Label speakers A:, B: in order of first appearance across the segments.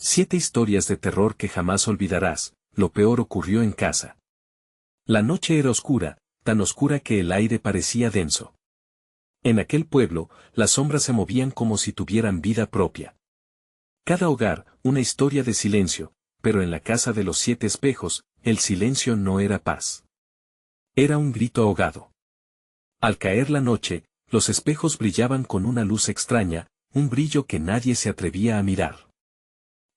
A: 7 historias de terror que jamás olvidarás. Lo peor ocurrió en casa. La noche era oscura, tan oscura que el aire parecía denso. En aquel pueblo, las sombras se movían como si tuvieran vida propia. Cada hogar, una historia de silencio, pero en la casa de los 7 espejos, el silencio no era paz. Era un grito ahogado. Al caer la noche, los espejos brillaban con una luz extraña, un brillo que nadie se atrevía a mirar.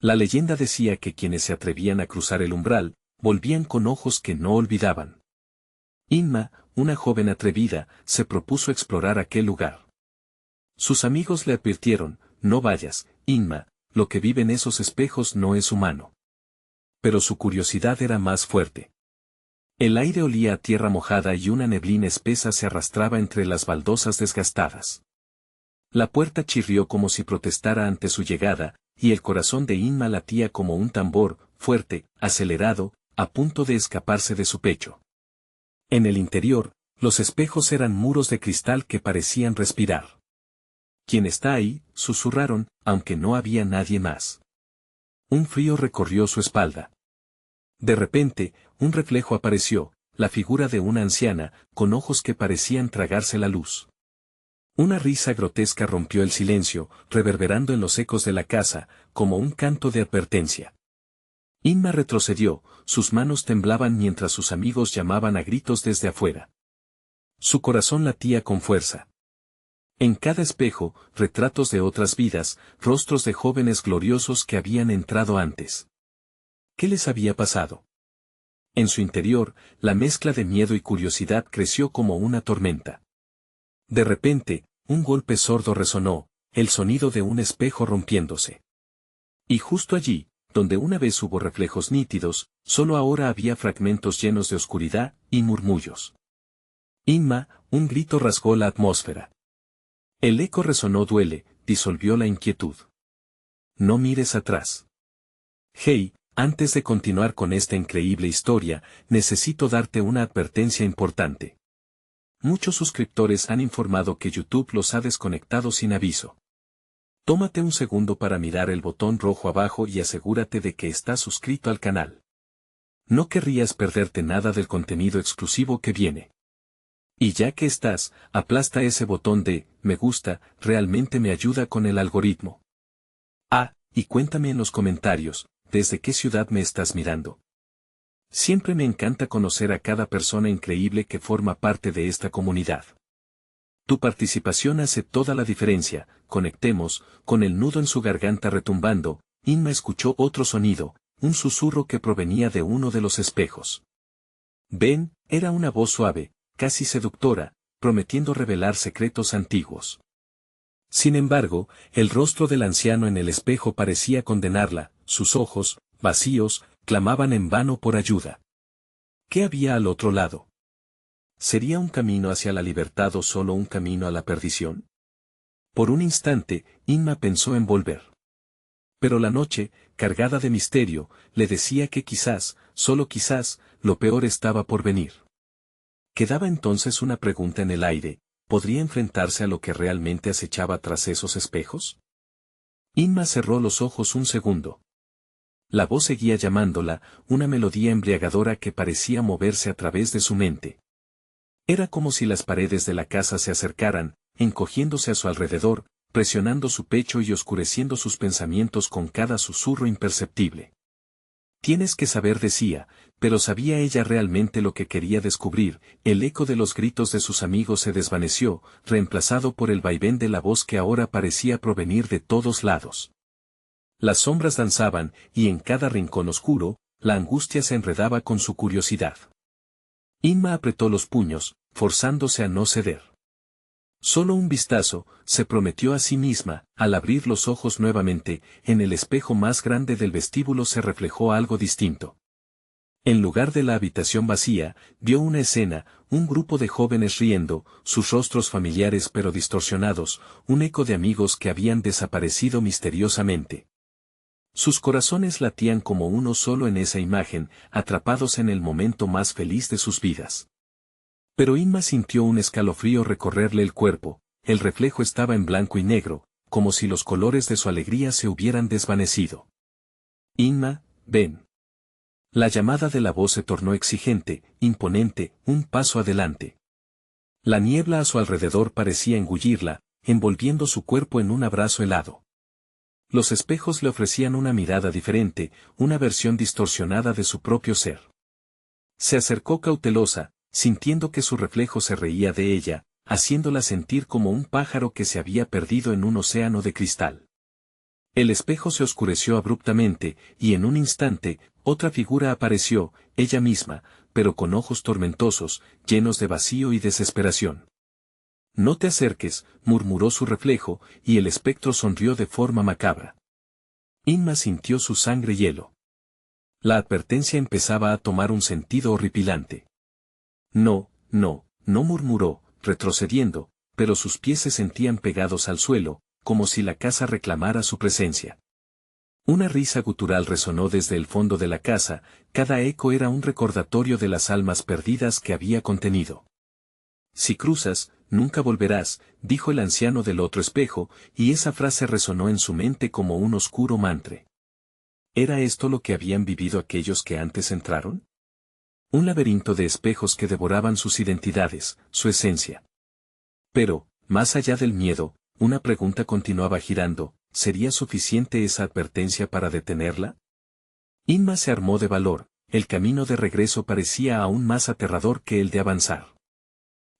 A: La leyenda decía que quienes se atrevían a cruzar el umbral, volvían con ojos que no olvidaban. Inma, una joven atrevida, se propuso explorar aquel lugar. Sus amigos le advirtieron, no vayas, Inma, lo que vive en esos espejos no es humano. Pero su curiosidad era más fuerte. El aire olía a tierra mojada y una neblina espesa se arrastraba entre las baldosas desgastadas. La puerta chirrió como si protestara ante su llegada, y el corazón de Inma latía como un tambor, fuerte, acelerado, a punto de escaparse de su pecho. En el interior, los espejos eran muros de cristal que parecían respirar. ¿Quién está ahí?, susurraron, aunque no había nadie más. Un frío recorrió su espalda. De repente, un reflejo apareció, la figura de una anciana, con ojos que parecían tragarse la luz. Una risa grotesca rompió el silencio, reverberando en los ecos de la casa, como un canto de advertencia. Inma retrocedió, sus manos temblaban mientras sus amigos llamaban a gritos desde afuera. Su corazón latía con fuerza. En cada espejo, retratos de otras vidas, rostros de jóvenes gloriosos que habían entrado antes. ¿Qué les había pasado? En su interior, la mezcla de miedo y curiosidad creció como una tormenta. De repente, un golpe sordo resonó, el sonido de un espejo rompiéndose. Y justo allí, donde una vez hubo reflejos nítidos, solo ahora había fragmentos llenos de oscuridad y murmullos. Inma, un grito rasgó la atmósfera. El eco resonó duele, disolvió la inquietud. No mires atrás. Hey, antes de continuar con esta increíble historia, necesito darte una advertencia importante. Muchos suscriptores han informado que YouTube los ha desconectado sin aviso. Tómate un segundo para mirar el botón rojo abajo y asegúrate de que estás suscrito al canal. No querrías perderte nada del contenido exclusivo que viene. Y ya que estás, aplasta ese botón de me gusta, realmente me ayuda con el algoritmo. Ah, y cuéntame en los comentarios, ¿desde qué ciudad me estás mirando? Siempre me encanta conocer a cada persona increíble que forma parte de esta comunidad. Tu participación hace toda la diferencia. Conectemos, con el nudo en su garganta retumbando, Inma escuchó otro sonido, un susurro que provenía de uno de los espejos. Ven, era una voz suave, casi seductora, prometiendo revelar secretos antiguos. Sin embargo, el rostro del anciano en el espejo parecía condenarla, sus ojos, vacíos, clamaban en vano por ayuda. ¿Qué había al otro lado? ¿Sería un camino hacia la libertad o solo un camino a la perdición? Por un instante, Inma pensó en volver. Pero la noche, cargada de misterio, le decía que quizás, solo quizás, lo peor estaba por venir. Quedaba entonces una pregunta en el aire, ¿podría enfrentarse a lo que realmente acechaba tras esos espejos? Inma cerró los ojos un segundo. La voz seguía llamándola, una melodía embriagadora que parecía moverse a través de su mente. Era como si las paredes de la casa se acercaran, encogiéndose a su alrededor, presionando su pecho y oscureciendo sus pensamientos con cada susurro imperceptible. Tienes que saber, decía, pero ¿sabía ella realmente lo que quería descubrir? El eco de los gritos de sus amigos se desvaneció, reemplazado por el vaivén de la voz que ahora parecía provenir de todos lados. Las sombras danzaban, y en cada rincón oscuro, la angustia se enredaba con su curiosidad. Inma apretó los puños, forzándose a no ceder. Solo un vistazo, se prometió a sí misma, al abrir los ojos nuevamente, en el espejo más grande del vestíbulo se reflejó algo distinto. En lugar de la habitación vacía, vio una escena, un grupo de jóvenes riendo, sus rostros familiares pero distorsionados, un eco de amigos que habían desaparecido misteriosamente. Sus corazones latían como uno solo en esa imagen, atrapados en el momento más feliz de sus vidas. Pero Inma sintió un escalofrío recorrerle el cuerpo, el reflejo estaba en blanco y negro, como si los colores de su alegría se hubieran desvanecido. Inma, ven. La llamada de la voz se tornó exigente, imponente, un paso adelante. La niebla a su alrededor parecía engullirla, envolviendo su cuerpo en un abrazo helado. Los espejos le ofrecían una mirada diferente, una versión distorsionada de su propio ser. Se acercó cautelosa, sintiendo que su reflejo se reía de ella, haciéndola sentir como un pájaro que se había perdido en un océano de cristal. El espejo se oscureció abruptamente, y en un instante, otra figura apareció, ella misma, pero con ojos tormentosos, llenos de vacío y desesperación. No te acerques, murmuró su reflejo, y el espectro sonrió de forma macabra. Inma sintió su sangre hielo. La advertencia empezaba a tomar un sentido horripilante. No, no, no murmuró, retrocediendo, pero sus pies se sentían pegados al suelo, como si la casa reclamara su presencia. Una risa gutural resonó desde el fondo de la casa, cada eco era un recordatorio de las almas perdidas que había contenido. Si cruzas, nunca volverás, dijo el anciano del otro espejo, y esa frase resonó en su mente como un oscuro mantra. ¿Era esto lo que habían vivido aquellos que antes entraron? Un laberinto de espejos que devoraban sus identidades, su esencia. Pero, más allá del miedo, una pregunta continuaba girando, ¿sería suficiente esa advertencia para detenerla? Inma se armó de valor, el camino de regreso parecía aún más aterrador que el de avanzar.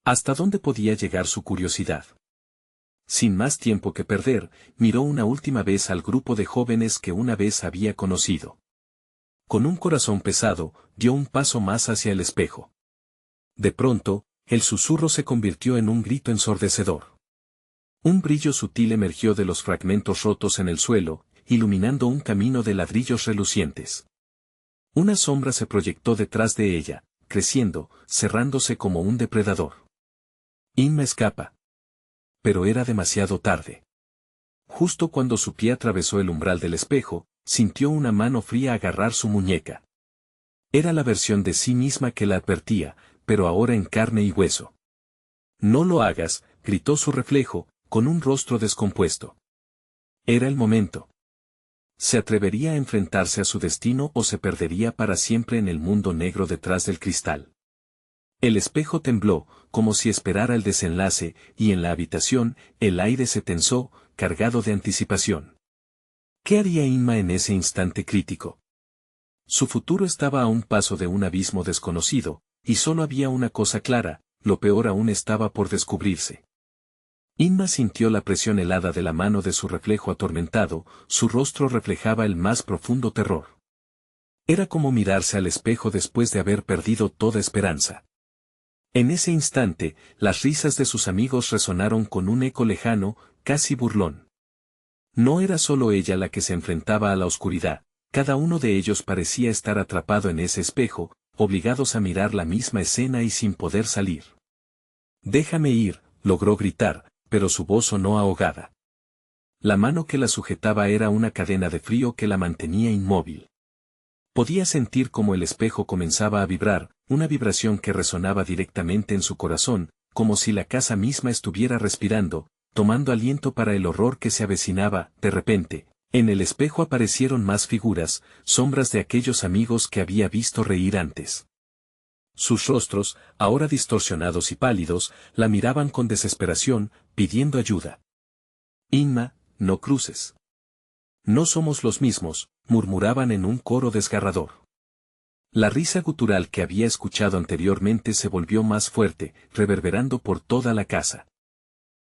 A: ¿Hasta dónde podía llegar su curiosidad? Sin más tiempo que perder, miró una última vez al grupo de jóvenes que una vez había conocido. Con un corazón pesado, dio un paso más hacia el espejo. De pronto, el susurro se convirtió en un grito ensordecedor. Un brillo sutil emergió de los fragmentos rotos en el suelo, iluminando un camino de ladrillos relucientes. Una sombra se proyectó detrás de ella, creciendo, cerrándose como un depredador. Inma escapa. Pero era demasiado tarde. Justo cuando su pie atravesó el umbral del espejo, sintió una mano fría agarrar su muñeca. Era la versión de sí misma que la advertía, pero ahora en carne y hueso. No lo hagas, gritó su reflejo, con un rostro descompuesto. Era el momento. ¿Se atrevería a enfrentarse a su destino o se perdería para siempre en el mundo negro detrás del cristal? El espejo tembló, como si esperara el desenlace, y en la habitación, el aire se tensó, cargado de anticipación. ¿Qué haría Inma en ese instante crítico? Su futuro estaba a un paso de un abismo desconocido, y solo había una cosa clara, lo peor aún estaba por descubrirse. Inma sintió la presión helada de la mano de su reflejo atormentado, su rostro reflejaba el más profundo terror. Era como mirarse al espejo después de haber perdido toda esperanza. En ese instante, las risas de sus amigos resonaron con un eco lejano, casi burlón. No era solo ella la que se enfrentaba a la oscuridad, cada uno de ellos parecía estar atrapado en ese espejo, obligados a mirar la misma escena y sin poder salir. «Déjame ir», logró gritar, pero su voz sonó ahogada. La mano que la sujetaba era una cadena de frío que la mantenía inmóvil. Podía sentir cómo el espejo comenzaba a vibrar, una vibración que resonaba directamente en su corazón, como si la casa misma estuviera respirando, tomando aliento para el horror que se avecinaba. De repente, en el espejo aparecieron más figuras, sombras de aquellos amigos que había visto reír antes. Sus rostros, ahora distorsionados y pálidos, la miraban con desesperación, pidiendo ayuda. «Inma, no cruces. No somos los mismos», murmuraban en un coro desgarrador. La risa gutural que había escuchado anteriormente se volvió más fuerte, reverberando por toda la casa.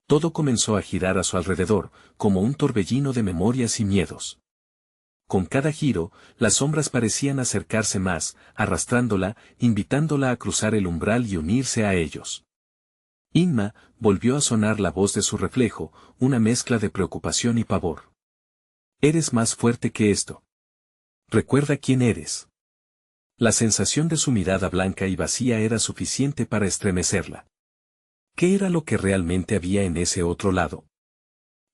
A: Todo comenzó a girar a su alrededor, como un torbellino de memorias y miedos. Con cada giro, las sombras parecían acercarse más, arrastrándola, invitándola a cruzar el umbral y unirse a ellos. Inma, volvió a sonar la voz de su reflejo, una mezcla de preocupación y pavor. «Eres más fuerte que esto. Recuerda quién eres». La sensación de su mirada blanca y vacía era suficiente para estremecerla. ¿Qué era lo que realmente había en ese otro lado?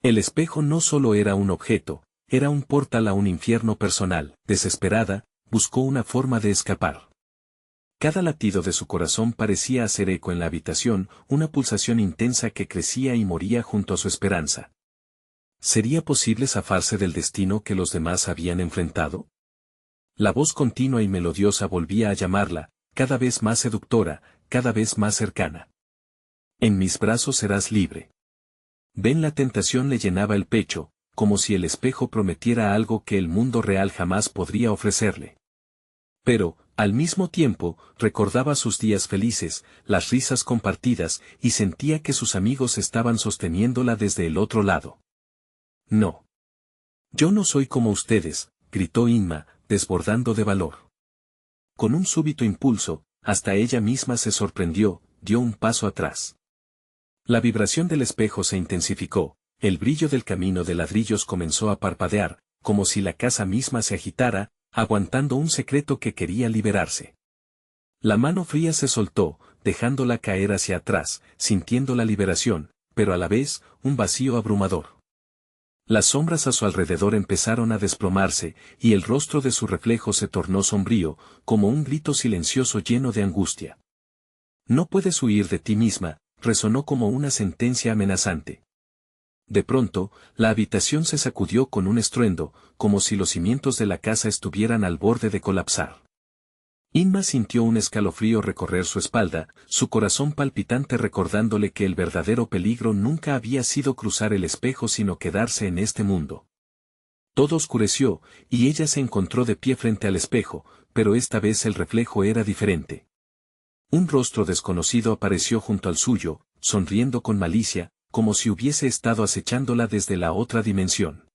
A: El espejo no solo era un objeto, era un portal a un infierno personal. Desesperada, buscó una forma de escapar. Cada latido de su corazón parecía hacer eco en la habitación, una pulsación intensa que crecía y moría junto a su esperanza. ¿Sería posible zafarse del destino que los demás habían enfrentado? La voz continua y melodiosa volvía a llamarla, cada vez más seductora, cada vez más cercana. En mis brazos serás libre. Ven, la tentación le llenaba el pecho, como si el espejo prometiera algo que el mundo real jamás podría ofrecerle. Pero, al mismo tiempo, recordaba sus días felices, las risas compartidas, y sentía que sus amigos estaban sosteniéndola desde el otro lado. No. Yo no soy como ustedes, gritó Inma, desbordando de valor. Con un súbito impulso, hasta ella misma se sorprendió, dio un paso atrás. La vibración del espejo se intensificó, el brillo del camino de ladrillos comenzó a parpadear, como si la casa misma se agitara, aguantando un secreto que quería liberarse. La mano fría se soltó, dejándola caer hacia atrás, sintiendo la liberación, pero a la vez, un vacío abrumador. Las sombras a su alrededor empezaron a desplomarse, y el rostro de su reflejo se tornó sombrío, como un grito silencioso lleno de angustia. No puedes huir de ti misma, resonó como una sentencia amenazante. De pronto, la habitación se sacudió con un estruendo, como si los cimientos de la casa estuvieran al borde de colapsar. Inma sintió un escalofrío recorrer su espalda, su corazón palpitante recordándole que el verdadero peligro nunca había sido cruzar el espejo sino quedarse en este mundo. Todo oscureció, y ella se encontró de pie frente al espejo, pero esta vez el reflejo era diferente. Un rostro desconocido apareció junto al suyo, sonriendo con malicia, como si hubiese estado acechándola desde la otra dimensión.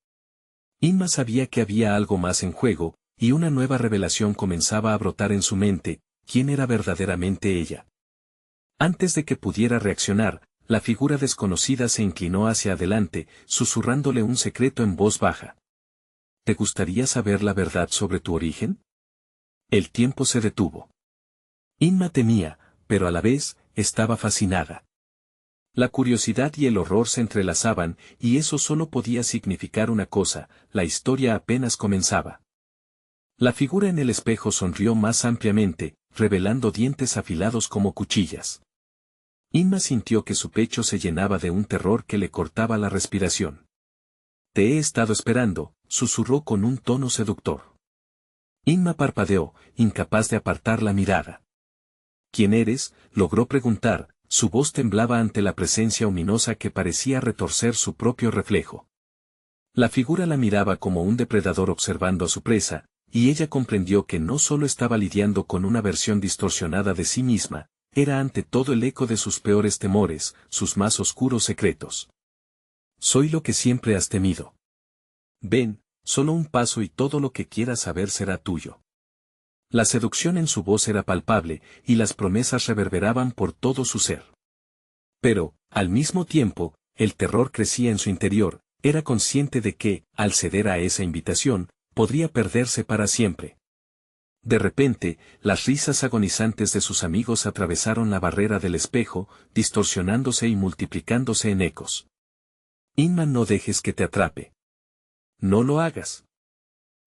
A: Inma sabía que había algo más en juego, y una nueva revelación comenzaba a brotar en su mente: ¿quién era verdaderamente ella? Antes de que pudiera reaccionar, la figura desconocida se inclinó hacia adelante, susurrándole un secreto en voz baja. ¿Te gustaría saber la verdad sobre tu origen? El tiempo se detuvo. Inma temía, pero a la vez, estaba fascinada. La curiosidad y el horror se entrelazaban, y eso solo podía significar una cosa: la historia apenas comenzaba. La figura en el espejo sonrió más ampliamente, revelando dientes afilados como cuchillas. Inma sintió que su pecho se llenaba de un terror que le cortaba la respiración. Te he estado esperando, susurró con un tono seductor. Inma parpadeó, incapaz de apartar la mirada. ¿Quién eres?, logró preguntar, su voz temblaba ante la presencia ominosa que parecía retorcer su propio reflejo. La figura la miraba como un depredador observando a su presa, y ella comprendió que no solo estaba lidiando con una versión distorsionada de sí misma, era ante todo el eco de sus peores temores, sus más oscuros secretos. Soy lo que siempre has temido. Ven, solo un paso y todo lo que quieras saber será tuyo. La seducción en su voz era palpable, y las promesas reverberaban por todo su ser. Pero, al mismo tiempo, el terror crecía en su interior, era consciente de que, al ceder a esa invitación, podría perderse para siempre. De repente, las risas agonizantes de sus amigos atravesaron la barrera del espejo, distorsionándose y multiplicándose en ecos. Inma, no dejes que te atrape. No lo hagas.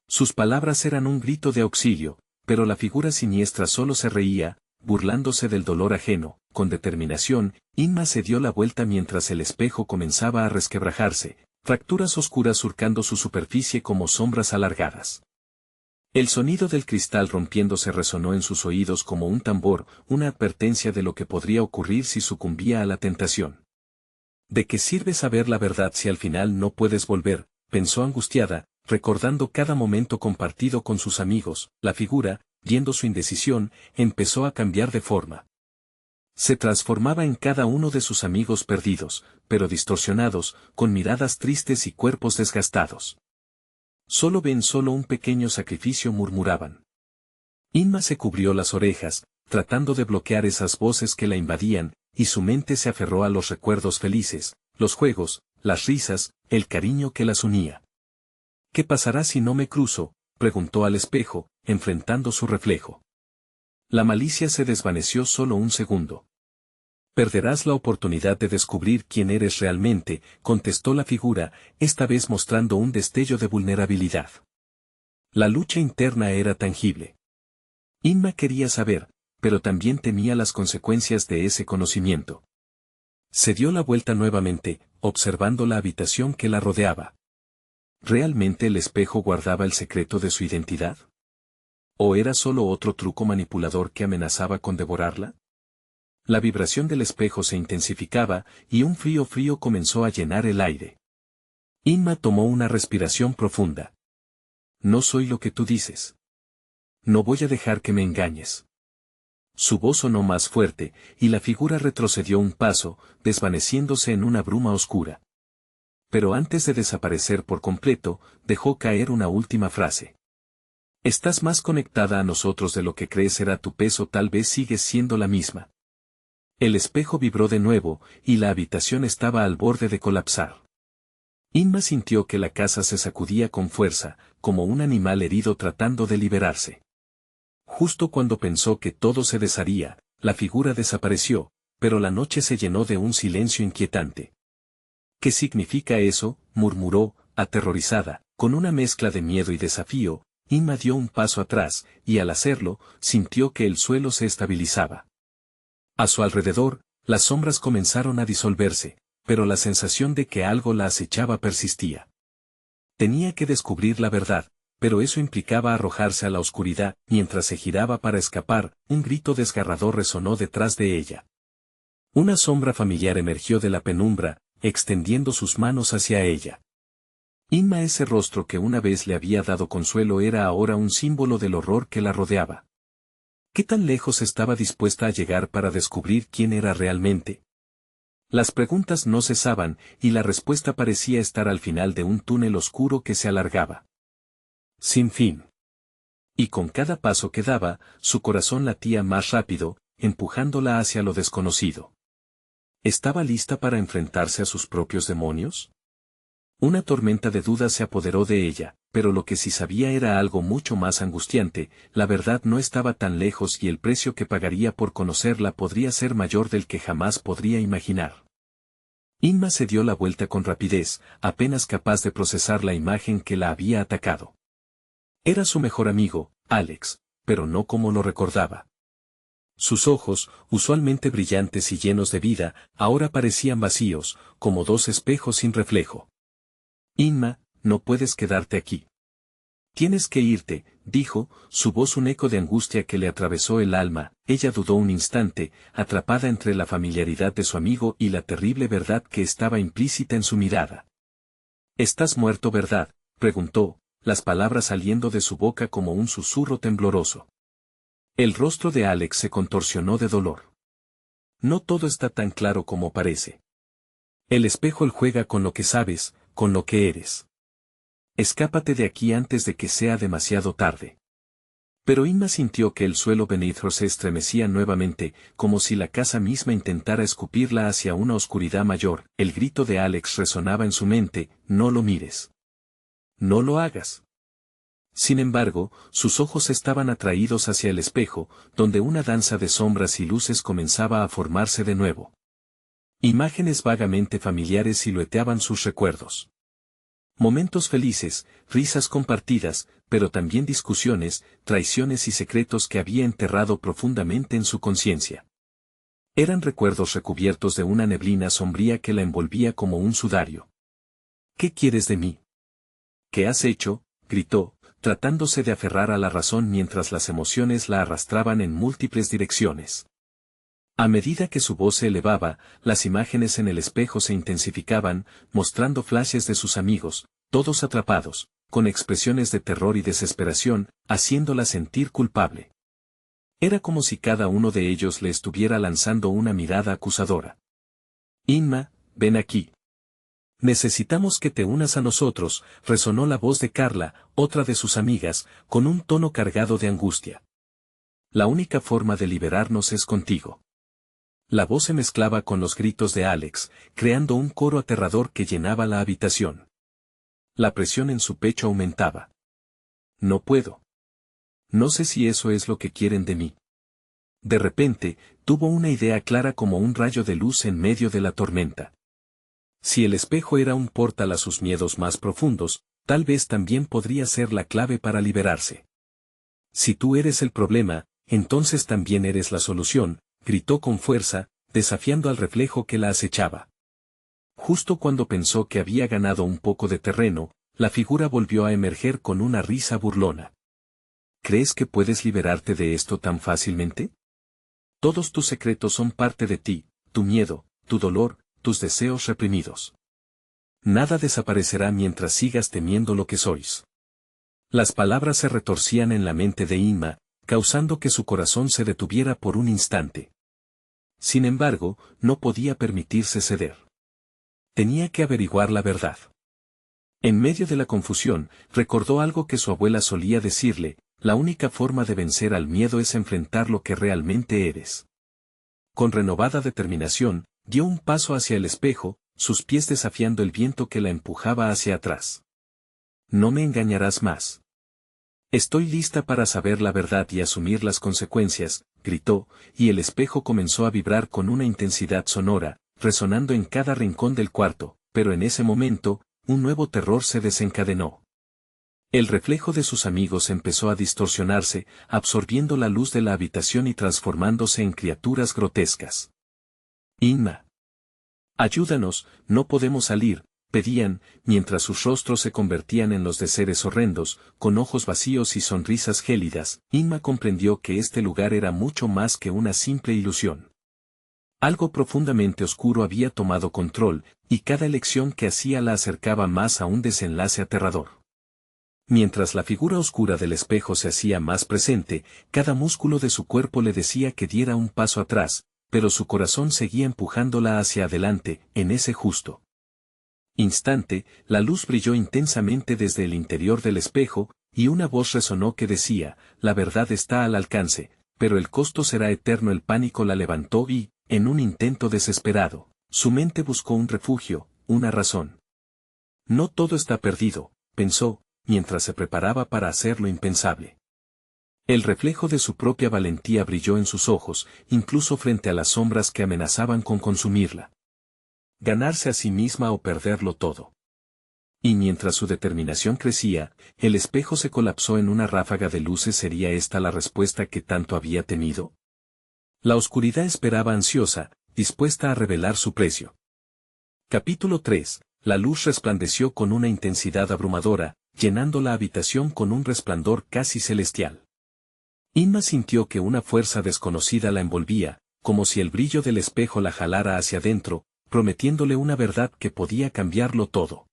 A: Sus palabras eran un grito de auxilio, pero la figura siniestra solo se reía, burlándose del dolor ajeno. Con determinación, Inma se dio la vuelta mientras el espejo comenzaba a resquebrajarse, fracturas oscuras surcando su superficie como sombras alargadas. El sonido del cristal rompiéndose resonó en sus oídos como un tambor, una advertencia de lo que podría ocurrir si sucumbía a la tentación. ¿De qué sirve saber la verdad si al final no puedes volver?, pensó angustiada, recordando cada momento compartido con sus amigos. La figura, viendo su indecisión, empezó a cambiar de forma. Se transformaba en cada uno de sus amigos perdidos, pero distorsionados, con miradas tristes y cuerpos desgastados. Solo un pequeño sacrificio, murmuraban. Inma se cubrió las orejas, tratando de bloquear esas voces que la invadían, y su mente se aferró a los recuerdos felices, los juegos, las risas, el cariño que las unía. ¿Qué pasará si no me cruzo?, preguntó al espejo, enfrentando su reflejo. La malicia se desvaneció solo un segundo. Perderás la oportunidad de descubrir quién eres realmente, contestó la figura, esta vez mostrando un destello de vulnerabilidad. La lucha interna era tangible. Inma quería saber, pero también temía las consecuencias de ese conocimiento. Se dio la vuelta nuevamente, observando la habitación que la rodeaba. ¿Realmente el espejo guardaba el secreto de su identidad? ¿O era solo otro truco manipulador que amenazaba con devorarla? La vibración del espejo se intensificaba, y un frío comenzó a llenar el aire. Inma tomó una respiración profunda. No soy lo que tú dices. No voy a dejar que me engañes. Su voz sonó más fuerte, y la figura retrocedió un paso, desvaneciéndose en una bruma oscura. Pero antes de desaparecer por completo, dejó caer una última frase. Estás más conectada a nosotros de lo que crees, será tu peso, tal vez sigues siendo la misma. El espejo vibró de nuevo, y la habitación estaba al borde de colapsar. Inma sintió que la casa se sacudía con fuerza, como un animal herido tratando de liberarse. Justo cuando pensó que todo se desharía, la figura desapareció, pero la noche se llenó de un silencio inquietante. ¿Qué significa eso?, murmuró, aterrorizada, con una mezcla de miedo y desafío. Inma dio un paso atrás, y al hacerlo, sintió que el suelo se estabilizaba. A su alrededor, las sombras comenzaron a disolverse, pero la sensación de que algo la acechaba persistía. Tenía que descubrir la verdad, pero eso implicaba arrojarse a la oscuridad. Mientras se giraba para escapar, un grito desgarrador resonó detrás de ella. Una sombra familiar emergió de la penumbra, extendiendo sus manos hacia ella. Inma, ese rostro que una vez le había dado consuelo, era ahora un símbolo del horror que la rodeaba. ¿Qué tan lejos estaba dispuesta a llegar para descubrir quién era realmente? Las preguntas no cesaban, y la respuesta parecía estar al final de un túnel oscuro que se alargaba. Sin fin. Y con cada paso que daba, su corazón latía más rápido, empujándola hacia lo desconocido. ¿Estaba lista para enfrentarse a sus propios demonios? Una tormenta de dudas se apoderó de ella, pero lo que sí sabía era algo mucho más angustiante: la verdad no estaba tan lejos y el precio que pagaría por conocerla podría ser mayor del que jamás podría imaginar. Inma se dio la vuelta con rapidez, apenas capaz de procesar la imagen que la había atacado. Era su mejor amigo, Alex, pero no como lo recordaba. Sus ojos, usualmente brillantes y llenos de vida, ahora parecían vacíos, como dos espejos sin reflejo. Inma, no puedes quedarte aquí. Tienes que irte, dijo, su voz un eco de angustia que le atravesó el alma. Ella dudó un instante, atrapada entre la familiaridad de su amigo y la terrible verdad que estaba implícita en su mirada. ¿Estás muerto, verdad?, preguntó, las palabras saliendo de su boca como un susurro tembloroso. El rostro de Alex se contorsionó de dolor. No todo está tan claro como parece. El espejo juega con lo que sabes, con lo que eres. Escápate de aquí antes de que sea demasiado tarde. Pero Inma sintió que el suelo beneath se estremecía nuevamente, como si la casa misma intentara escupirla hacia una oscuridad mayor. El grito de Alex resonaba en su mente: no lo mires. No lo hagas. Sin embargo, sus ojos estaban atraídos hacia el espejo, donde una danza de sombras y luces comenzaba a formarse de nuevo. Imágenes vagamente familiares silueteaban sus recuerdos. Momentos felices, risas compartidas, pero también discusiones, traiciones y secretos que había enterrado profundamente en su conciencia. Eran recuerdos recubiertos de una neblina sombría que la envolvía como un sudario. ¿Qué quieres de mí? ¿Qué has hecho?, gritó, tratándose de aferrar a la razón mientras las emociones la arrastraban en múltiples direcciones. A medida que su voz se elevaba, las imágenes en el espejo se intensificaban, mostrando flashes de sus amigos, todos atrapados, con expresiones de terror y desesperación, haciéndola sentir culpable. Era como si cada uno de ellos le estuviera lanzando una mirada acusadora. Inma, ven aquí. Necesitamos que te unas a nosotros, resonó la voz de Carla, otra de sus amigas, con un tono cargado de angustia. La única forma de liberarnos es contigo. La voz se mezclaba con los gritos de Alex, creando un coro aterrador que llenaba la habitación. La presión en su pecho aumentaba. No puedo. No sé si eso es lo que quieren de mí. De repente, tuvo una idea clara como un rayo de luz en medio de la tormenta. Si el espejo era un portal a sus miedos más profundos, tal vez también podría ser la clave para liberarse. Si tú eres el problema, entonces también eres la solución, gritó con fuerza, desafiando al reflejo que la acechaba. Justo cuando pensó que había ganado un poco de terreno, la figura volvió a emerger con una risa burlona. ¿crees que puedes liberarte de esto tan fácilmente? Todos tus secretos son parte de ti, tu miedo, tu dolor, tus deseos reprimidos. Nada desaparecerá mientras sigas temiendo lo que sois. Las palabras se retorcían en la mente de Inma, causando que su corazón se detuviera por un instante. Sin embargo, no podía permitirse ceder. Tenía que averiguar la verdad. En medio de la confusión, recordó algo que su abuela solía decirle: la única forma de vencer al miedo es enfrentar lo que realmente eres. Con renovada determinación, dio un paso hacia el espejo, sus pies desafiando el viento que la empujaba hacia atrás. No me engañarás más. Estoy lista para saber la verdad y asumir las consecuencias, gritó, y el espejo comenzó a vibrar con una intensidad sonora, resonando en cada rincón del cuarto, pero en ese momento, un nuevo terror se desencadenó. El reflejo de sus amigos empezó a distorsionarse, absorbiendo la luz de la habitación y transformándose en criaturas grotescas. Inma. Ayúdanos, no podemos salir, pedían, mientras sus rostros se convertían en los de seres horrendos, con ojos vacíos y sonrisas gélidas. Inma comprendió que este lugar era mucho más que una simple ilusión. Algo profundamente oscuro había tomado control, y cada elección que hacía la acercaba más a un desenlace aterrador. Mientras la figura oscura del espejo se hacía más presente, cada músculo de su cuerpo le decía que diera un paso atrás, pero su corazón seguía empujándola hacia adelante. En ese justo instante, la luz brilló intensamente desde el interior del espejo, y una voz resonó que decía: la verdad está al alcance, pero el costo será eterno. El pánico la levantó y, en un intento desesperado, su mente buscó un refugio, una razón. No todo está perdido, pensó, mientras se preparaba para hacer lo impensable. El reflejo de su propia valentía brilló en sus ojos, incluso frente a las sombras que amenazaban con consumirla. Ganarse a sí misma o perderlo todo. Y mientras su determinación crecía, el espejo se colapsó en una ráfaga de luces. ¿Sería esta la respuesta que tanto había temido? La oscuridad esperaba ansiosa, dispuesta a revelar su precio. Capítulo 3. La luz resplandeció con una intensidad abrumadora, llenando la habitación con un resplandor casi celestial. Inma sintió que una fuerza desconocida la envolvía, como si el brillo del espejo la jalara hacia adentro, prometiéndole una verdad que podía cambiarlo todo.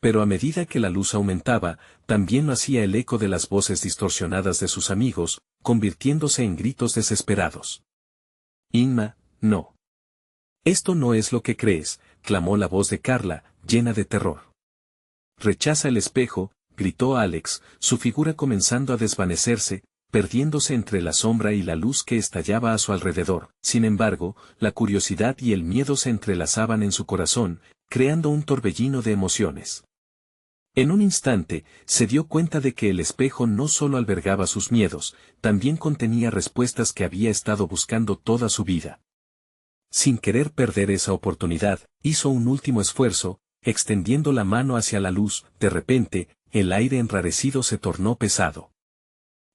A: Pero a medida que la luz aumentaba, también lo hacía el eco de las voces distorsionadas de sus amigos, convirtiéndose en gritos desesperados. Inma, no. Esto no es lo que crees, clamó la voz de Carla, llena de terror. Rechaza el espejo, gritó Alex, su figura comenzando a desvanecerse, perdiéndose entre la sombra y la luz que estallaba a su alrededor. Sin embargo, la curiosidad y el miedo se entrelazaban en su corazón, creando un torbellino de emociones. En un instante, se dio cuenta de que el espejo no solo albergaba sus miedos, también contenía respuestas que había estado buscando toda su vida. Sin querer perder esa oportunidad, hizo un último esfuerzo, extendiendo la mano hacia la luz. De repente, el aire enrarecido se tornó pesado.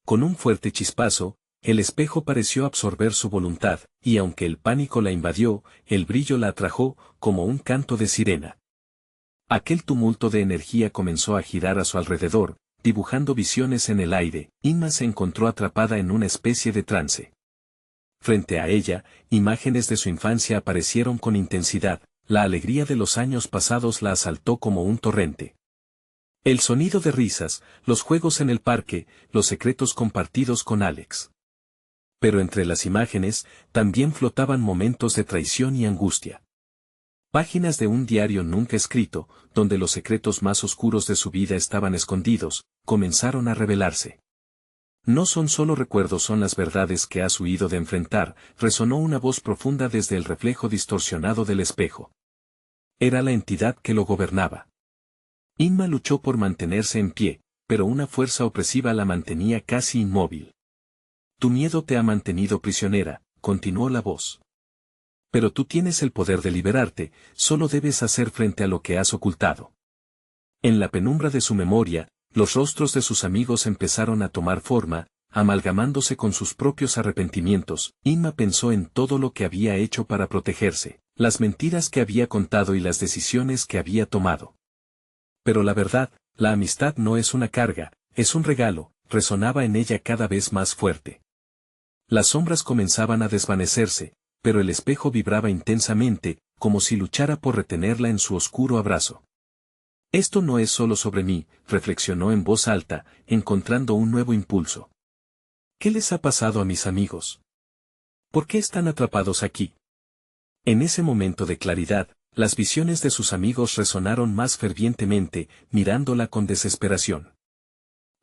A: Con un fuerte chispazo, el espejo pareció absorber su voluntad, y aunque el pánico la invadió, el brillo la atrajo, como un canto de sirena. Aquel tumulto de energía comenzó a girar a su alrededor, dibujando visiones en el aire. Inma se encontró atrapada en una especie de trance. Frente a ella, imágenes de su infancia aparecieron con intensidad, la alegría de los años pasados la asaltó como un torrente. El sonido de risas, los juegos en el parque, los secretos compartidos con Alex. Pero entre las imágenes, también flotaban momentos de traición y angustia. Páginas de un diario nunca escrito, donde los secretos más oscuros de su vida estaban escondidos, comenzaron a revelarse. No son solo recuerdos, son las verdades que has huido de enfrentar, resonó una voz profunda desde el reflejo distorsionado del espejo. Era la entidad que lo gobernaba. Inma luchó por mantenerse en pie, pero una fuerza opresiva la mantenía casi inmóvil. Tu miedo te ha mantenido prisionera, continuó la voz. Pero tú tienes el poder de liberarte, solo debes hacer frente a lo que has ocultado. En la penumbra de su memoria, los rostros de sus amigos empezaron a tomar forma, amalgamándose con sus propios arrepentimientos. Inma pensó en todo lo que había hecho para protegerse, las mentiras que había contado y las decisiones que había tomado. Pero la verdad, la amistad no es una carga, es un regalo, resonaba en ella cada vez más fuerte. Las sombras comenzaban a desvanecerse, pero el espejo vibraba intensamente, como si luchara por retenerla en su oscuro abrazo. Esto no es solo sobre mí, reflexionó en voz alta, encontrando un nuevo impulso. ¿Qué les ha pasado a mis amigos? ¿Por qué están atrapados aquí? En ese momento de claridad, las visiones de sus amigos resonaron más fervientemente, mirándola con desesperación.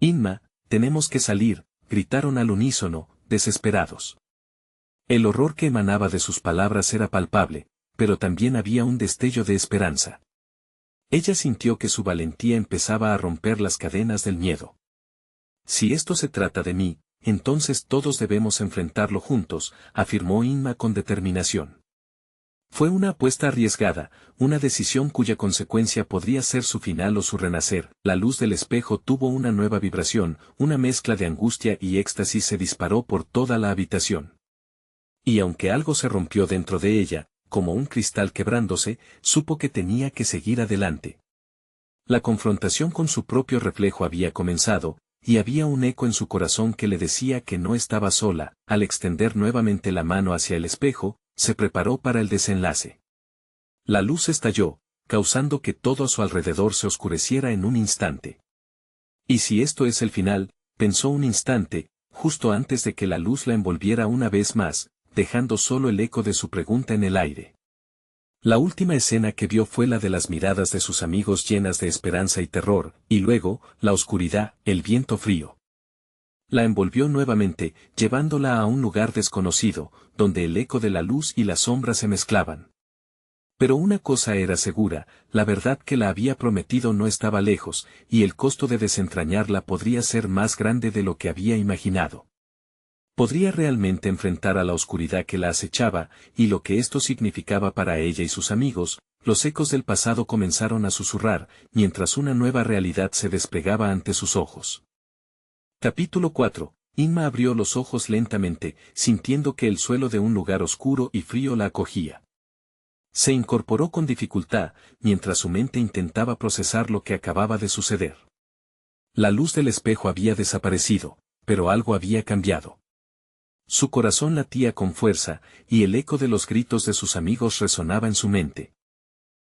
A: Inma, tenemos que salir, gritaron al unísono, desesperados. El horror que emanaba de sus palabras era palpable, pero también había un destello de esperanza. Ella sintió que su valentía empezaba a romper las cadenas del miedo. Si esto se trata de mí, entonces todos debemos enfrentarlo juntos, afirmó Inma con determinación. Fue una apuesta arriesgada, una decisión cuya consecuencia podría ser su final o su renacer. La luz del espejo tuvo una nueva vibración, una mezcla de angustia y éxtasis se disparó por toda la habitación. Y aunque algo se rompió dentro de ella, como un cristal quebrándose, supo que tenía que seguir adelante. La confrontación con su propio reflejo había comenzado, y había un eco en su corazón que le decía que no estaba sola. Al extender nuevamente la mano hacia el espejo, se preparó para el desenlace. La luz estalló, causando que todo a su alrededor se oscureciera en un instante. Y si esto es el final, pensó un instante, justo antes de que la luz la envolviera una vez más, dejando solo el eco de su pregunta en el aire. La última escena que vio fue la de las miradas de sus amigos llenas de esperanza y terror, y luego, la oscuridad, el viento frío. La envolvió nuevamente, llevándola a un lugar desconocido, donde el eco de la luz y la sombra se mezclaban. Pero una cosa era segura, la verdad que la había prometido no estaba lejos, y el costo de desentrañarla podría ser más grande de lo que había imaginado. Podría realmente enfrentar a la oscuridad que la acechaba, y lo que esto significaba para ella y sus amigos. Los ecos del pasado comenzaron a susurrar, mientras una nueva realidad se desplegaba ante sus ojos. Capítulo 4. Inma abrió los ojos lentamente, sintiendo que el suelo de un lugar oscuro y frío la acogía. Se incorporó con dificultad, mientras su mente intentaba procesar lo que acababa de suceder. La luz del espejo había desaparecido, pero algo había cambiado. Su corazón latía con fuerza, y el eco de los gritos de sus amigos resonaba en su mente.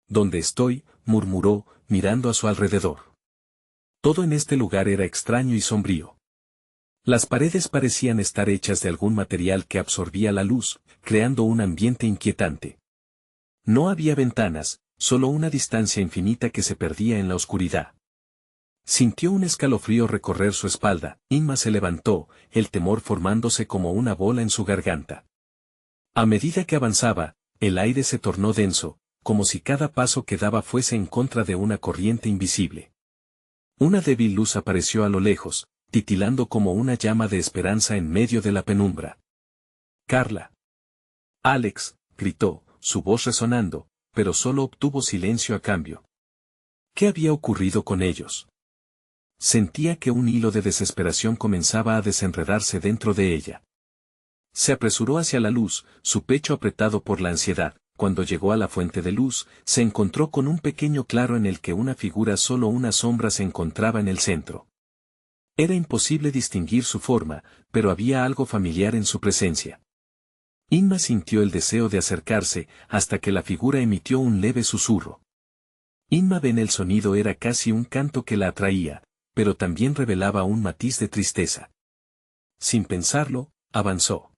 A: ¿Dónde estoy?, murmuró, mirando a su alrededor. Todo en este lugar era extraño y sombrío. Las paredes parecían estar hechas de algún material que absorbía la luz, creando un ambiente inquietante. No había ventanas, solo una distancia infinita que se perdía en la oscuridad. Sintió un escalofrío recorrer su espalda. Inma se levantó, el temor formándose como una bola en su garganta. A medida que avanzaba, el aire se tornó denso, como si cada paso que daba fuese en contra de una corriente invisible. Una débil luz apareció a lo lejos, titilando como una llama de esperanza en medio de la penumbra. «Carla». «Alex», gritó, su voz resonando, pero solo obtuvo silencio a cambio. ¿Qué había ocurrido con ellos? Sentía que un hilo de desesperación comenzaba a desenredarse dentro de ella. Se apresuró hacia la luz, su pecho apretado por la ansiedad. Cuando llegó a la fuente de luz, se encontró con un pequeño claro en el que una figura, solo una sombra, se encontraba en el centro. Era imposible distinguir su forma, pero había algo familiar en su presencia. Inma sintió el deseo de acercarse, hasta que la figura emitió un leve susurro. Inma ven el sonido era casi un canto que la atraía, pero también revelaba un matiz de tristeza. Sin pensarlo, avanzó.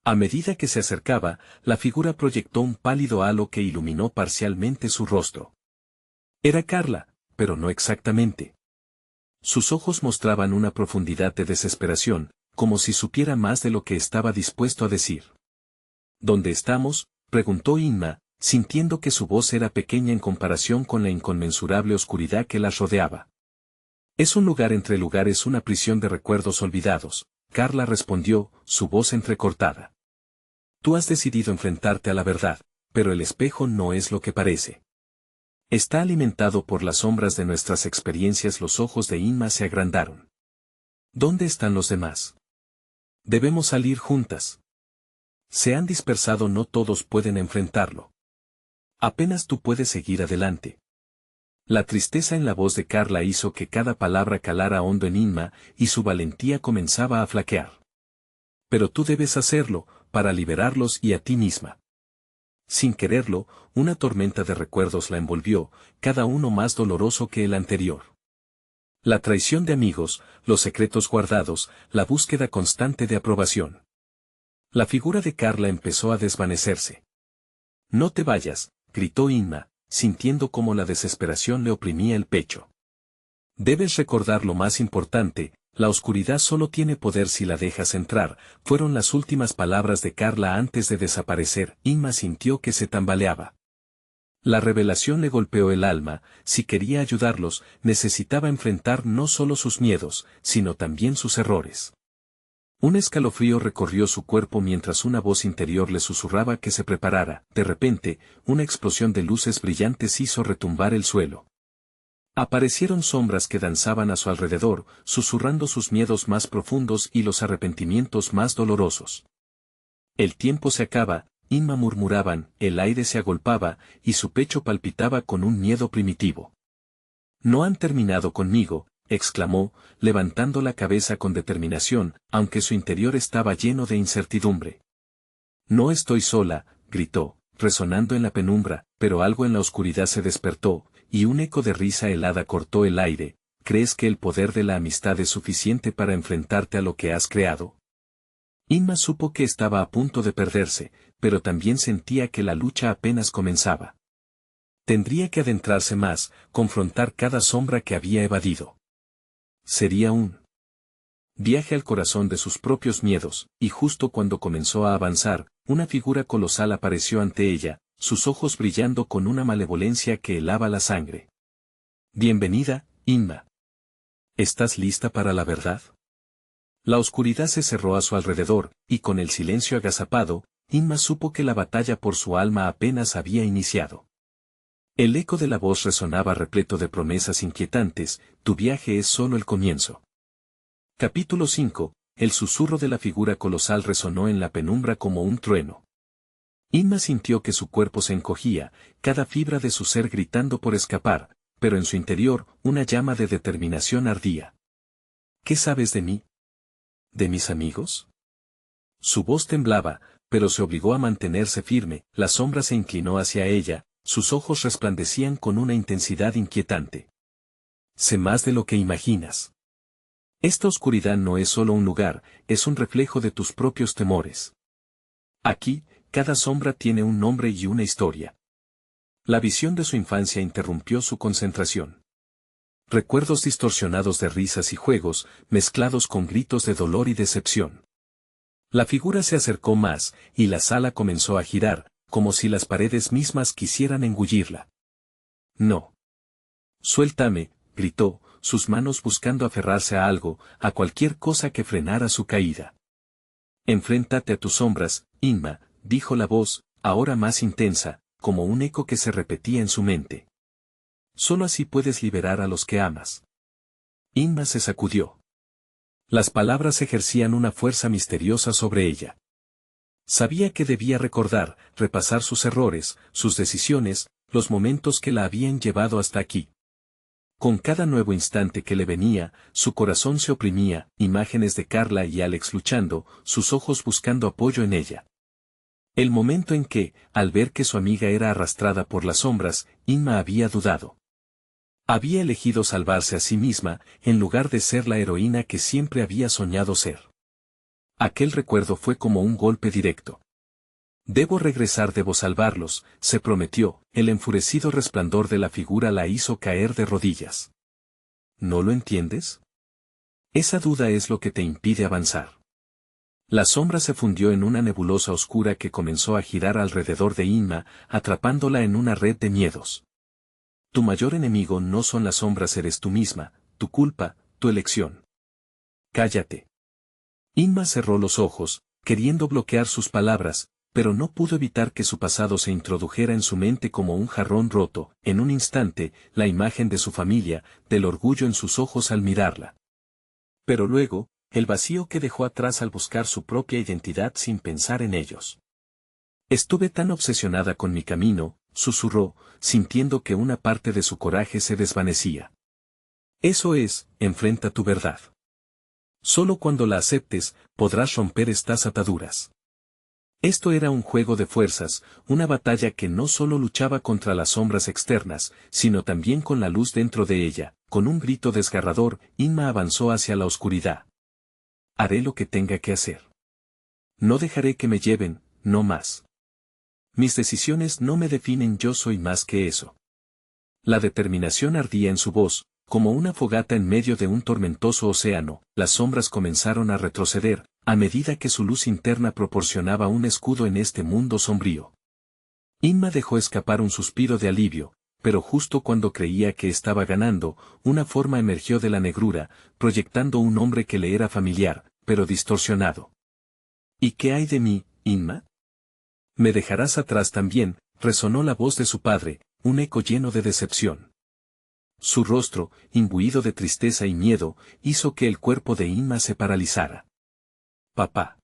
A: A medida que se acercaba, la figura proyectó un pálido halo que iluminó parcialmente su rostro. Era Carla, pero no exactamente. Sus ojos mostraban una profundidad de desesperación, como si supiera más de lo que estaba dispuesto a decir. ¿Dónde estamos?, preguntó Inma, sintiendo que su voz era pequeña en comparación con la inconmensurable oscuridad que las rodeaba. Es un lugar entre lugares, una prisión de recuerdos olvidados, Carla respondió, su voz entrecortada. Tú has decidido enfrentarte a la verdad, pero el espejo no es lo que parece. Está alimentado por las sombras de nuestras experiencias. Los ojos de Inma se agrandaron. ¿Dónde están los demás? Debemos salir juntas. Se han dispersado, no todos pueden enfrentarlo. Apenas tú puedes seguir adelante. La tristeza en la voz de Carla hizo que cada palabra calara hondo en Inma, y su valentía comenzaba a flaquear. Pero tú debes hacerlo, para liberarlos y a ti misma. Sin quererlo, una tormenta de recuerdos la envolvió, cada uno más doloroso que el anterior. La traición de amigos, los secretos guardados, la búsqueda constante de aprobación. La figura de Carla empezó a desvanecerse. No te vayas, gritó Inma, sintiendo cómo la desesperación le oprimía el pecho. Debes recordar lo más importante, la oscuridad solo tiene poder si la dejas entrar, fueron las últimas palabras de Carla antes de desaparecer. Inma sintió que se tambaleaba. La revelación le golpeó el alma, si quería ayudarlos, necesitaba enfrentar no solo sus miedos, sino también sus errores. Un escalofrío recorrió su cuerpo mientras una voz interior le susurraba que se preparara. De repente, una explosión de luces brillantes hizo retumbar el suelo. Aparecieron sombras que danzaban a su alrededor, susurrando sus miedos más profundos y los arrepentimientos más dolorosos. El tiempo se acaba, Inma murmuraban, el aire se agolpaba, y su pecho palpitaba con un miedo primitivo. No han terminado conmigo, exclamó, levantando la cabeza con determinación, aunque su interior estaba lleno de incertidumbre. No estoy sola, gritó, resonando en la penumbra, pero algo en la oscuridad se despertó, y un eco de risa helada cortó el aire. ¿Crees que el poder de la amistad es suficiente para enfrentarte a lo que has creado? Inma supo que estaba a punto de perderse, pero también sentía que la lucha apenas comenzaba. Tendría que adentrarse más, confrontar cada sombra que había evadido. Sería un viaje al corazón de sus propios miedos, y justo cuando comenzó a avanzar, una figura colosal apareció ante ella, sus ojos brillando con una malevolencia que helaba la sangre. Bienvenida, Inma. ¿Estás lista para la verdad? La oscuridad se cerró a su alrededor, y con el silencio agazapado, Inma supo que la batalla por su alma apenas había iniciado. El eco de la voz resonaba repleto de promesas inquietantes, tu viaje es solo el comienzo. Capítulo 5, el susurro de la figura colosal resonó en la penumbra como un trueno. Inma sintió que su cuerpo se encogía, cada fibra de su ser gritando por escapar, pero en su interior, una llama de determinación ardía. ¿Qué sabes de mí? ¿De mis amigos? Su voz temblaba, pero se obligó a mantenerse firme, la sombra se inclinó hacia ella, sus ojos resplandecían con una intensidad inquietante. Sé más de lo que imaginas. Esta oscuridad no es solo un lugar, es un reflejo de tus propios temores. Aquí, cada sombra tiene un nombre y una historia. La visión de su infancia interrumpió su concentración. Recuerdos distorsionados de risas y juegos, mezclados con gritos de dolor y decepción. La figura se acercó más, y la sala comenzó a girar, como si las paredes mismas quisieran engullirla. No. Suéltame, gritó, sus manos buscando aferrarse a algo, a cualquier cosa que frenara su caída. Enfréntate a tus sombras, Inma, dijo la voz, ahora más intensa, como un eco que se repetía en su mente. Solo así puedes liberar a los que amas. Inma se sacudió. Las palabras ejercían una fuerza misteriosa sobre ella. Sabía que debía recordar, repasar sus errores, sus decisiones, los momentos que la habían llevado hasta aquí. Con cada nuevo instante que le venía, su corazón se oprimía, imágenes de Carla y Alex luchando, sus ojos buscando apoyo en ella. El momento en que, al ver que su amiga era arrastrada por las sombras, Inma había dudado. Había elegido salvarse a sí misma, en lugar de ser la heroína que siempre había soñado ser. Aquel recuerdo fue como un golpe directo. Debo regresar, debo salvarlos, se prometió, el enfurecido resplandor de la figura la hizo caer de rodillas. ¿No lo entiendes? Esa duda es lo que te impide avanzar. La sombra se fundió en una nebulosa oscura que comenzó a girar alrededor de Inma, atrapándola en una red de miedos. Tu mayor enemigo no son las sombras, eres tú misma, tu culpa, tu elección. Cállate. Inma cerró los ojos, queriendo bloquear sus palabras, pero no pudo evitar que su pasado se introdujera en su mente como un jarrón roto. En un instante, la imagen de su familia, del orgullo en sus ojos al mirarla. Pero luego, el vacío que dejó atrás al buscar su propia identidad sin pensar en ellos. Estuve tan obsesionada con mi camino, susurró, sintiendo que una parte de su coraje se desvanecía. Eso es, enfrenta tu verdad. Solo cuando la aceptes, podrás romper estas ataduras. Esto era un juego de fuerzas, una batalla que no solo luchaba contra las sombras externas, sino también con la luz dentro de ella. Con un grito desgarrador, Inma avanzó hacia la oscuridad. Haré lo que tenga que hacer. No dejaré que me lleven, no más. Mis decisiones no me definen, yo soy más que eso. La determinación ardía en su voz, como una fogata en medio de un tormentoso océano. Las sombras comenzaron a retroceder, a medida que su luz interna proporcionaba un escudo en este mundo sombrío. Inma dejó escapar un suspiro de alivio, pero justo cuando creía que estaba ganando, una forma emergió de la negrura, proyectando un hombre que le era familiar, pero distorsionado. ¿Y qué hay de mí, Inma? ¿Me dejarás atrás también?, resonó la voz de su padre, un eco lleno de decepción. Su rostro, imbuido de tristeza y miedo, hizo que el cuerpo de Inma se paralizara. Papá.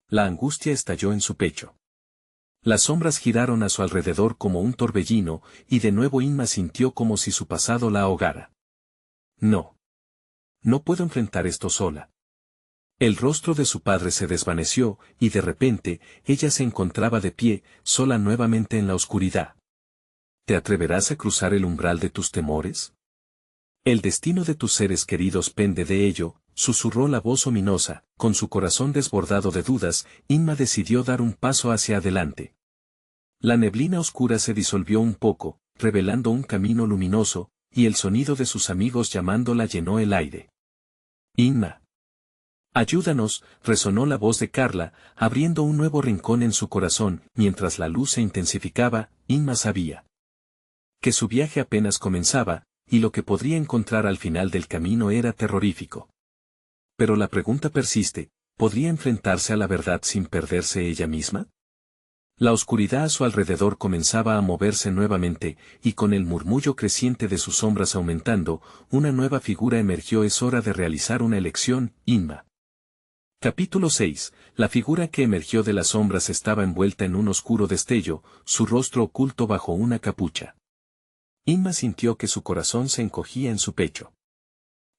A: La angustia estalló en su pecho. Las sombras giraron a su alrededor como un torbellino, y de nuevo Inma sintió como si su pasado la ahogara. No. No puedo enfrentar esto sola. El rostro de su padre se desvaneció, y de repente, ella se encontraba de pie, sola nuevamente en la oscuridad. ¿Te atreverás a cruzar el umbral de tus temores? El destino de tus seres queridos pende de ello, susurró la voz ominosa. Con su corazón desbordado de dudas, Inma decidió dar un paso hacia adelante. La neblina oscura se disolvió un poco, revelando un camino luminoso, y el sonido de sus amigos llamándola llenó el aire. Inma. Ayúdanos, resonó la voz de Carla, abriendo un nuevo rincón en su corazón. Mientras la luz se intensificaba, Inma sabía que su viaje apenas comenzaba, y lo que podría encontrar al final del camino era terrorífico. Pero la pregunta persiste, ¿podría enfrentarse a la verdad sin perderse ella misma? La oscuridad a su alrededor comenzaba a moverse nuevamente, y con el murmullo creciente de sus sombras aumentando, una nueva figura emergió. Es hora de realizar una elección, Inma. Capítulo 6. La figura que emergió de las sombras estaba envuelta en un oscuro destello, su rostro oculto bajo una capucha. Inma sintió que su corazón se encogía en su pecho.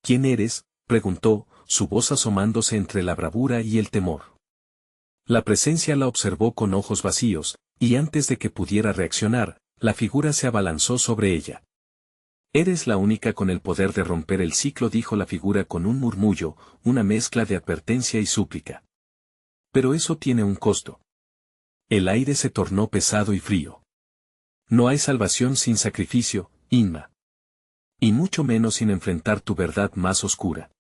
A: ¿Quién eres?, preguntó, su voz asomándose entre la bravura y el temor. La presencia la observó con ojos vacíos, y antes de que pudiera reaccionar, la figura se abalanzó sobre ella. Eres la única con el poder de romper el ciclo, dijo la figura con un murmullo, una mezcla de advertencia y súplica. Pero eso tiene un costo. El aire se tornó pesado y frío. No hay salvación sin sacrificio, Inma. Y mucho menos sin enfrentar tu verdad más oscura.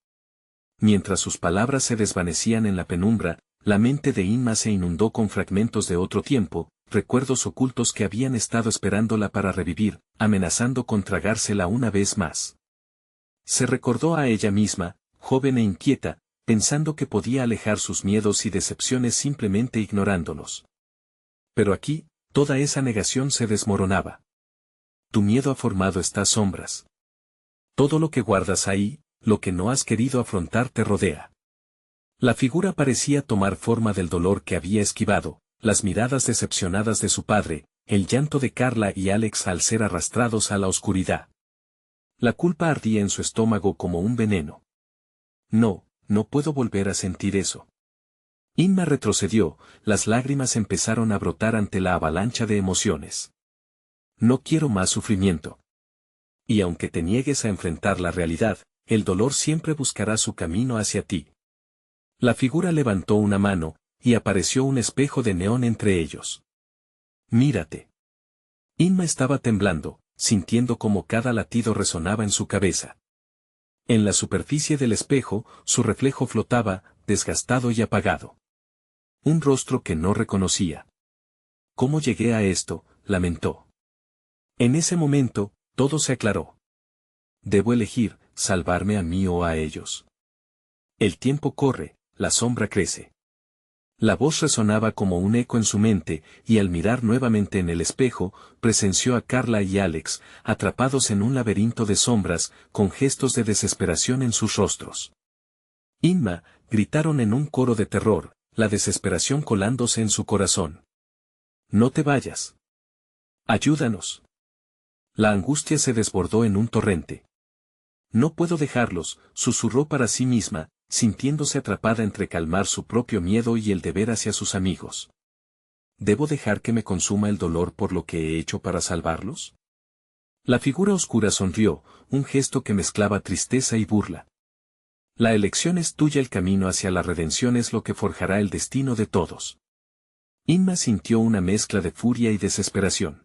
A: Mientras sus palabras se desvanecían en la penumbra, la mente de Inma se inundó con fragmentos de otro tiempo, recuerdos ocultos que habían estado esperándola para revivir, amenazando con tragársela una vez más. Se recordó a ella misma, joven e inquieta, pensando que podía alejar sus miedos y decepciones simplemente ignorándolos. Pero aquí, toda esa negación se desmoronaba. Tu miedo ha formado estas sombras. Todo lo que guardas ahí, lo que no has querido afrontar te rodea. La figura parecía tomar forma del dolor que había esquivado, las miradas decepcionadas de su padre, el llanto de Carla y Alex al ser arrastrados a la oscuridad. La culpa ardía en su estómago como un veneno. No, no puedo volver a sentir eso. Inma retrocedió, las lágrimas empezaron a brotar ante la avalancha de emociones. No quiero más sufrimiento. Y aunque te niegues a enfrentar la realidad, el dolor siempre buscará su camino hacia ti. La figura levantó una mano, y apareció un espejo de neón entre ellos. Mírate. Inma estaba temblando, sintiendo como cada latido resonaba en su cabeza. En la superficie del espejo, su reflejo flotaba, desgastado y apagado. Un rostro que no reconocía. ¿Cómo llegué a esto?, lamentó. En ese momento, todo se aclaró. Debo elegir, salvarme a mí o a ellos. El tiempo corre, la sombra crece. La voz resonaba como un eco en su mente, y al mirar nuevamente en el espejo, presenció a Carla y Alex, atrapados en un laberinto de sombras, con gestos de desesperación en sus rostros. Inma, gritaron en un coro de terror, la desesperación colándose en su corazón. No te vayas. Ayúdanos. La angustia se desbordó en un torrente. No puedo dejarlos, susurró para sí misma, sintiéndose atrapada entre calmar su propio miedo y el deber hacia sus amigos. ¿Debo dejar que me consuma el dolor por lo que he hecho para salvarlos? La figura oscura sonrió, un gesto que mezclaba tristeza y burla. La elección es tuya, el camino hacia la redención es lo que forjará el destino de todos. Inma sintió una mezcla de furia y desesperación.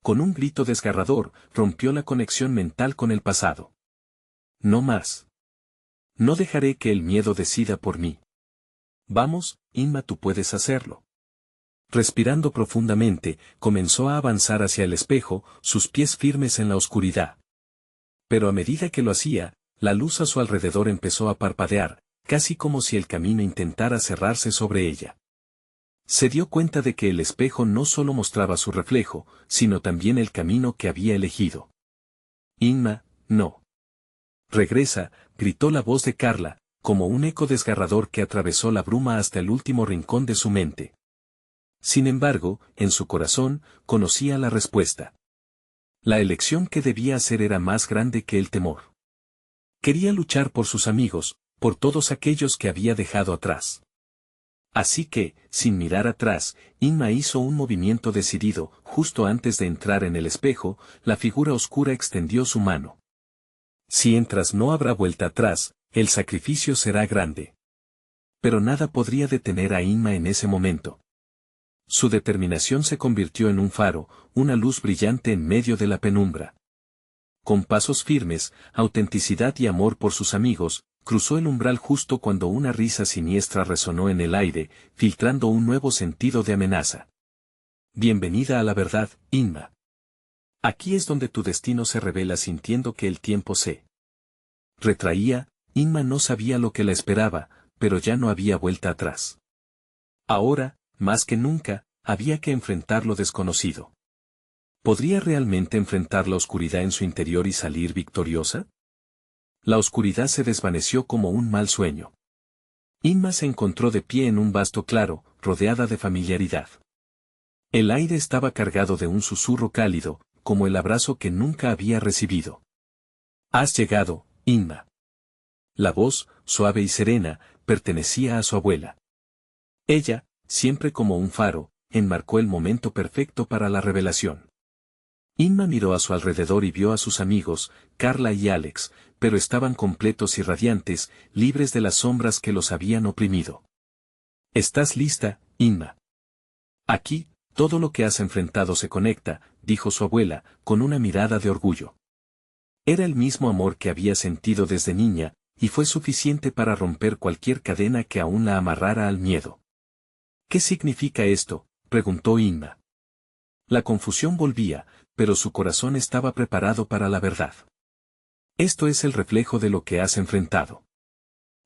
A: Con un grito desgarrador, rompió la conexión mental con el pasado. No más. No dejaré que el miedo decida por mí. Vamos, Inma, tú puedes hacerlo. Respirando profundamente, comenzó a avanzar hacia el espejo, sus pies firmes en la oscuridad. Pero a medida que lo hacía, la luz a su alrededor empezó a parpadear, casi como si el camino intentara cerrarse sobre ella. Se dio cuenta de que el espejo no solo mostraba su reflejo, sino también el camino que había elegido. Inma, no. Regresa, gritó la voz de Carla, como un eco desgarrador que atravesó la bruma hasta el último rincón de su mente. Sin embargo, en su corazón, conocía la respuesta. La elección que debía hacer era más grande que el temor. Quería luchar por sus amigos, por todos aquellos que había dejado atrás. Así que, sin mirar atrás, Inma hizo un movimiento decidido. Justo antes de entrar en el espejo, la figura oscura extendió su mano. Si entras no habrá vuelta atrás, el sacrificio será grande. Pero nada podría detener a Inma en ese momento. Su determinación se convirtió en un faro, una luz brillante en medio de la penumbra. Con pasos firmes, autenticidad y amor por sus amigos, cruzó el umbral justo cuando una risa siniestra resonó en el aire, filtrando un nuevo sentido de amenaza. Bienvenida a la verdad, Inma. Aquí es donde tu destino se revela, sintiendo que el tiempo se retraía. Inma no sabía lo que la esperaba, pero ya no había vuelta atrás. Ahora, más que nunca, había que enfrentar lo desconocido. ¿Podría realmente enfrentar la oscuridad en su interior y salir victoriosa? La oscuridad se desvaneció como un mal sueño. Inma se encontró de pie en un vasto claro, rodeada de familiaridad. El aire estaba cargado de un susurro cálido, como el abrazo que nunca había recibido. Has llegado, Inma. La voz, suave y serena, pertenecía a su abuela. Ella, siempre como un faro, enmarcó el momento perfecto para la revelación. Inma miró a su alrededor y vio a sus amigos, Carla y Alex, pero estaban completos y radiantes, libres de las sombras que los habían oprimido. ¿Estás lista, Inma? Aquí, todo lo que has enfrentado se conecta, dijo su abuela, con una mirada de orgullo. Era el mismo amor que había sentido desde niña, y fue suficiente para romper cualquier cadena que aún la amarrara al miedo. ¿Qué significa esto?, preguntó Inma. La confusión volvía, pero su corazón estaba preparado para la verdad. Esto es el reflejo de lo que has enfrentado.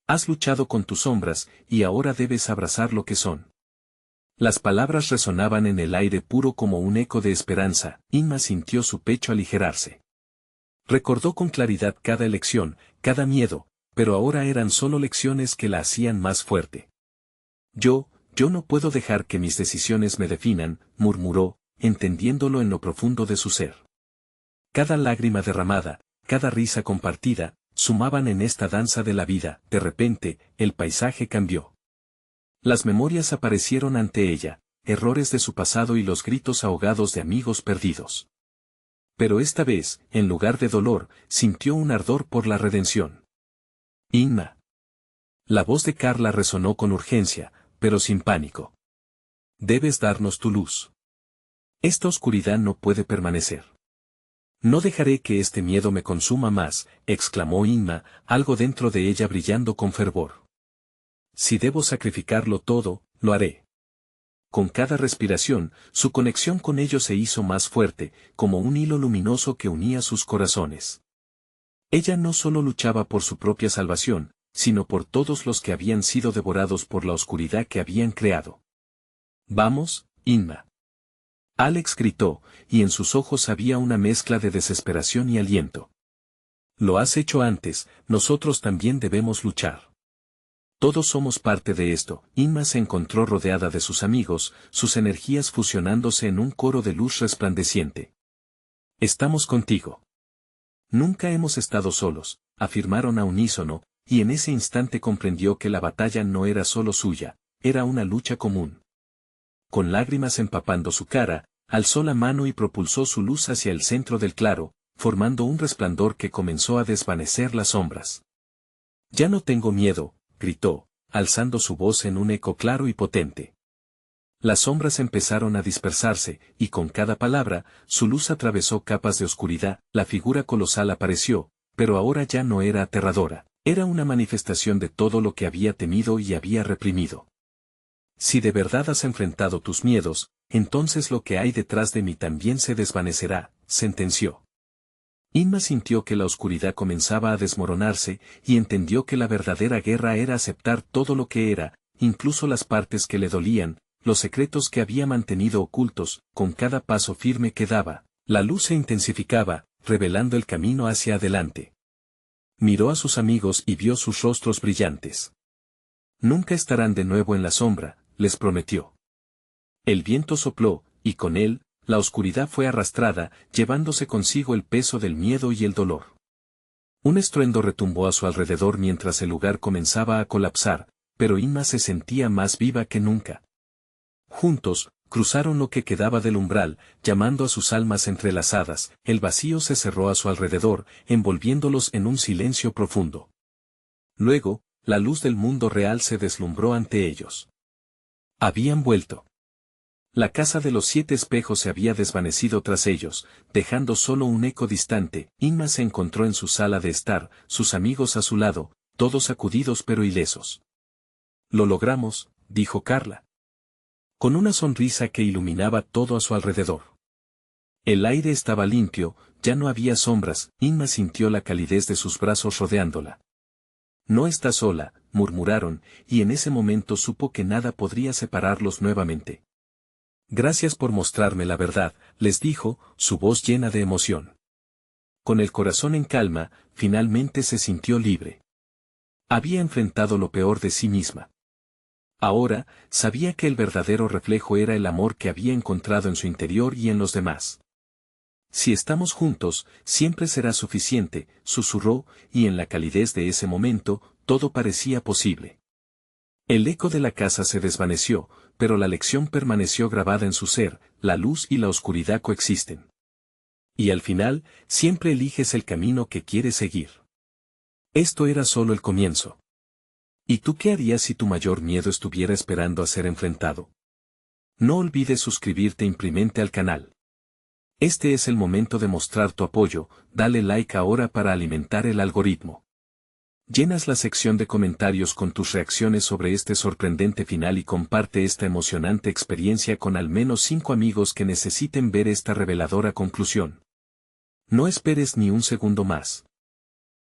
A: Has luchado con tus sombras, y ahora debes abrazar lo que son. Las palabras resonaban en el aire puro como un eco de esperanza. Inma sintió su pecho aligerarse. Recordó con claridad cada elección, cada miedo, pero ahora eran solo lecciones que la hacían más fuerte. Yo no puedo dejar que mis decisiones me definan, murmuró, entendiéndolo en lo profundo de su ser. Cada lágrima derramada, cada risa compartida, sumaban en esta danza de la vida. De repente, el paisaje cambió. Las memorias aparecieron ante ella, errores de su pasado y los gritos ahogados de amigos perdidos. Pero esta vez, en lugar de dolor, sintió un ardor por la redención. Inma. La voz de Carla resonó con urgencia, pero sin pánico. Debes darnos tu luz. Esta oscuridad no puede permanecer. No dejaré que este miedo me consuma más, exclamó Inma, algo dentro de ella brillando con fervor. Si debo sacrificarlo todo, lo haré. Con cada respiración, su conexión con ellos se hizo más fuerte, como un hilo luminoso que unía sus corazones. Ella no solo luchaba por su propia salvación, sino por todos los que habían sido devorados por la oscuridad que habían creado. Vamos, Inma. Alex gritó, y en sus ojos había una mezcla de desesperación y aliento. Lo has hecho antes, nosotros también debemos luchar. Todos somos parte de esto. Inma se encontró rodeada de sus amigos, sus energías fusionándose en un coro de luz resplandeciente. Estamos contigo. Nunca hemos estado solos, afirmaron a unísono, y en ese instante comprendió que la batalla no era solo suya, era una lucha común. Con lágrimas empapando su cara, alzó la mano y propulsó su luz hacia el centro del claro, formando un resplandor que comenzó a desvanecer las sombras. Ya no tengo miedo, gritó, alzando su voz en un eco claro y potente. Las sombras empezaron a dispersarse, y con cada palabra, su luz atravesó capas de oscuridad, la figura colosal apareció, pero ahora ya no era aterradora, era una manifestación de todo lo que había temido y había reprimido. Si de verdad has enfrentado tus miedos, entonces lo que hay detrás de mí también se desvanecerá, sentenció. Inma sintió que la oscuridad comenzaba a desmoronarse, y entendió que la verdadera guerra era aceptar todo lo que era, incluso las partes que le dolían, los secretos que había mantenido ocultos. Con cada paso firme que daba, la luz se intensificaba, revelando el camino hacia adelante. Miró a sus amigos y vio sus rostros brillantes. Nunca estarán de nuevo en la sombra, les prometió. El viento sopló, y con él, la oscuridad fue arrastrada, llevándose consigo el peso del miedo y el dolor. Un estruendo retumbó a su alrededor mientras el lugar comenzaba a colapsar, pero Inma se sentía más viva que nunca. Juntos, cruzaron lo que quedaba del umbral, llamando a sus almas entrelazadas. El vacío se cerró a su alrededor, envolviéndolos en un silencio profundo. Luego, la luz del mundo real se deslumbró ante ellos. Habían vuelto. La casa de los 7 espejos se había desvanecido tras ellos, dejando solo un eco distante. Inma se encontró en su sala de estar, sus amigos a su lado, todos sacudidos pero ilesos. Lo logramos, dijo Carla, con una sonrisa que iluminaba todo a su alrededor. El aire estaba limpio, ya no había sombras. Inma sintió la calidez de sus brazos rodeándola. No está sola, murmuraron, y en ese momento supo que nada podría separarlos nuevamente. Gracias por mostrarme la verdad, les dijo, su voz llena de emoción. Con el corazón en calma, finalmente se sintió libre. Había enfrentado lo peor de sí misma. Ahora, sabía que el verdadero reflejo era el amor que había encontrado en su interior y en los demás. Si estamos juntos, siempre será suficiente, susurró, y en la calidez de ese momento, todo parecía posible. El eco de la casa se desvaneció, pero la lección permaneció grabada en su ser: la luz y la oscuridad coexisten. Y al final, siempre eliges el camino que quieres seguir. Esto era solo el comienzo. ¿Y tú qué harías si tu mayor miedo estuviera esperando a ser enfrentado? No olvides suscribirte imprimente al canal. Este es el momento de mostrar tu apoyo, dale like ahora para alimentar el algoritmo. Llenas la sección de comentarios con tus reacciones sobre este sorprendente final y comparte esta emocionante experiencia con al menos 5 amigos que necesiten ver esta reveladora conclusión. No esperes ni un segundo más.